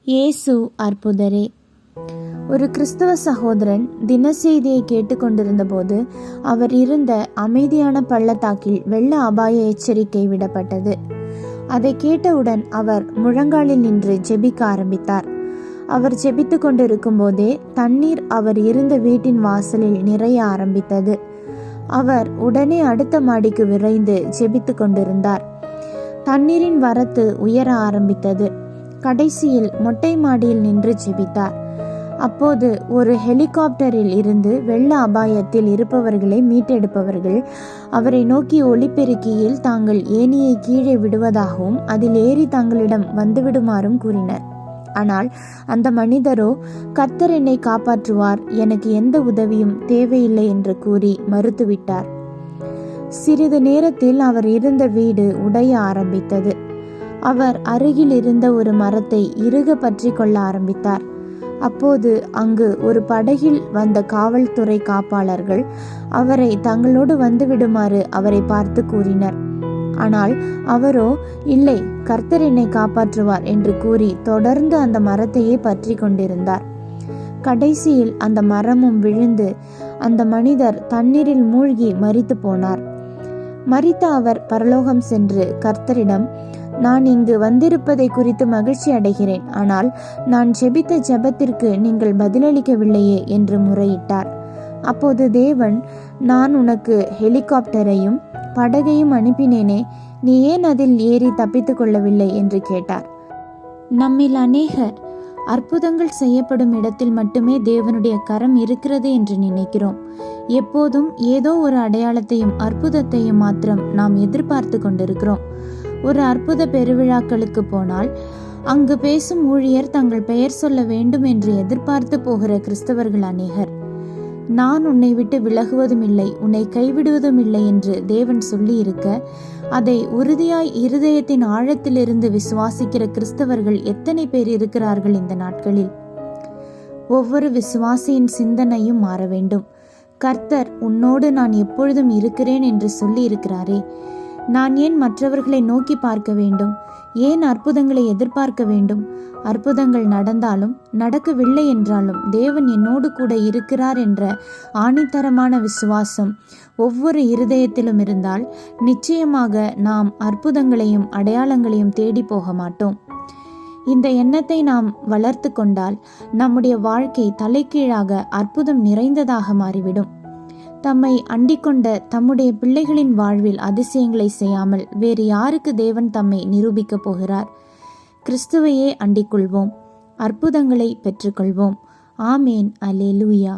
இயேசு அற்புதரே. ஒரு கிறிஸ்தவ சகோதரன் தினசெய்தியை கேட்டுக்கொண்டிருந்த போது அவர் இருந்த அமைதியான பள்ளத்தாக்கில் வெள்ள அபாய எச்சரிக்கை விடப்பட்டது. அதை கேட்டவுடன் அவர் முழங்காலில் நின்று ஜெபிக்க ஆரம்பித்தார். அவர் ஜெபித்து கொண்டிருக்கும் போதே தண்ணீர் அவர் இருந்த வீட்டின் வாசலில் நிறைய ஆரம்பித்தது. அவர் உடனே அடுத்த மாடிக்கு விரைந்து ஜெபித்து கொண்டிருந்தார். தண்ணீரின் வரத்து உயர ஆரம்பித்தது. கடைசியில் மொட்டை மாடியில் நின்று ஜெபித்தார். அப்போது ஒரு ஹெலிகாப்டரில் இருந்து வெள்ள அபாயத்தில் இருப்பவர்களை மீட்டெடுப்பவர்கள் அவரை நோக்கி ஒலிபெருக்கியில் தாங்கள் ஏணியை கீழே விடுவதாகவும் அதில் ஏறி தங்களிடம் வந்துவிடுமாறும் கூறினர். ஆனால் அந்த மனிதரோ, கர்த்தர் என்னை காப்பாற்றுவார், எனக்கு எந்த உதவியும் தேவையில்லை என்று கூறி மறுத்துவிட்டார். சிறிது நேரத்தில் அவர் இருந்த வீடு உடைய ஆரம்பித்தது. அவர் அருகில் இருந்த ஒரு மரத்தை இறுக பற்றி கொள்ள ஆரம்பித்தார். அப்போது அங்கு ஒரு படகில் வந்த காவல்துறை காப்பாளர்கள் அவரை தங்களோடு வந்துவிடுமாறு அவரை பார்த்து கூறினர். ஆனால் அவரோ, இல்லை, கர்த்தர் என்னை காப்பாற்றுவார் என்று கூறி தொடர்ந்து அந்த மரத்தையே பற்றி கொண்டிருந்தார். கடைசியில் அந்த மரமும் விழுந்து அந்த மனிதர் தண்ணீரில் மூழ்கி மரித்து போனார். மரித்த அவர் பரலோகம் சென்று கர்த்தரிடம், நான் இங்கு வந்திருப்பதை குறித்து மகிழ்ச்சி அடைகிறேன், ஆனால் நான் ஜெபித்த ஜெபத்திற்கு நீங்கள் பதிலளிக்கவில்லையே என்று முறையிட்டார். அப்போது தேவன், நான் உனக்கு ஹெலிகாப்டரையும் படகையும் அனுப்பினேனே, நீ ஏன் அதில் ஏறி தப்பித்து கொள்ளவில்லை என்று கேட்டார். நம்மில் அநேகர் அற்புதங்கள் செய்யப்படும் இடத்தில் மட்டுமே தேவனுடைய கரம் இருக்கிறது என்று நினைக்கிறோம். எப்போதும் ஏதோ ஒரு அடையாளத்தையும் அற்புதத்தையும் மாத்திரம் நாம் எதிர்பார்த்து கொண்டிருக்கிறோம். ஒரு அற்புத பெருவிழாக்களுக்கு போனால் அங்கு பேசும் ஊழியர் தங்கள் பெயர் சொல்ல வேண்டும் என்று எதிர்பார்த்து போகிற கிறிஸ்தவர்கள் அநேகர். நான் உன்னை விட்டு விலகுவதும் இல்லை, உன்னை கைவிடுவதும் இல்லை என்று தேவன் சொல்லி இருக்க, அதை உறுதியாய் இருதயத்தின் ஆழத்திலிருந்து விசுவாசிக்கிற கிறிஸ்தவர்கள் எத்தனை பேர் இருக்கிறார்கள் இந்த நாட்களில்? ஒவ்வொரு விசுவாசியின் சிந்தனையும் மாற வேண்டும். கர்த்தர் உன்னோடு நான் எப்பொழுதும் இருக்கிறேன் என்று சொல்லி இருக்கிறாரே, நான் ஏன் மற்றவர்களை நோக்கி பார்க்க வேண்டும்? ஏன் அற்புதங்களை எதிர்பார்க்க வேண்டும்? அற்புதங்கள் நடந்தாலும் நடக்கவில்லை என்றாலும் தேவன் என்னோடு கூட இருக்கிறார் என்ற ஆணித்தரமான விசுவாசம் ஒவ்வொரு இருதயத்திலும் இருந்தால் நிச்சயமாக நாம் அற்புதங்களையும் அடையாளங்களையும் தேடி போக மாட்டோம். இந்த எண்ணத்தை நாம் வளர்த்து கொண்டால் நம்முடைய வாழ்க்கை தலைகீழாக அற்புதம் நிறைந்ததாக மாறிவிடும். தம்மை அண்டிக்கொண்ட தம்முடைய பிள்ளைகளின் வாழ்வில் அதிசயங்களை செய்யாமல் வேறு யாருக்கு தேவன் தம்மை நிரூபிக்கப் போகிறார்? கிறிஸ்துவையே அண்டிக்கொள்வோம், அற்புதங்களை பெற்றுக்கொள்வோம். ஆமேன். அல்லேலூயா.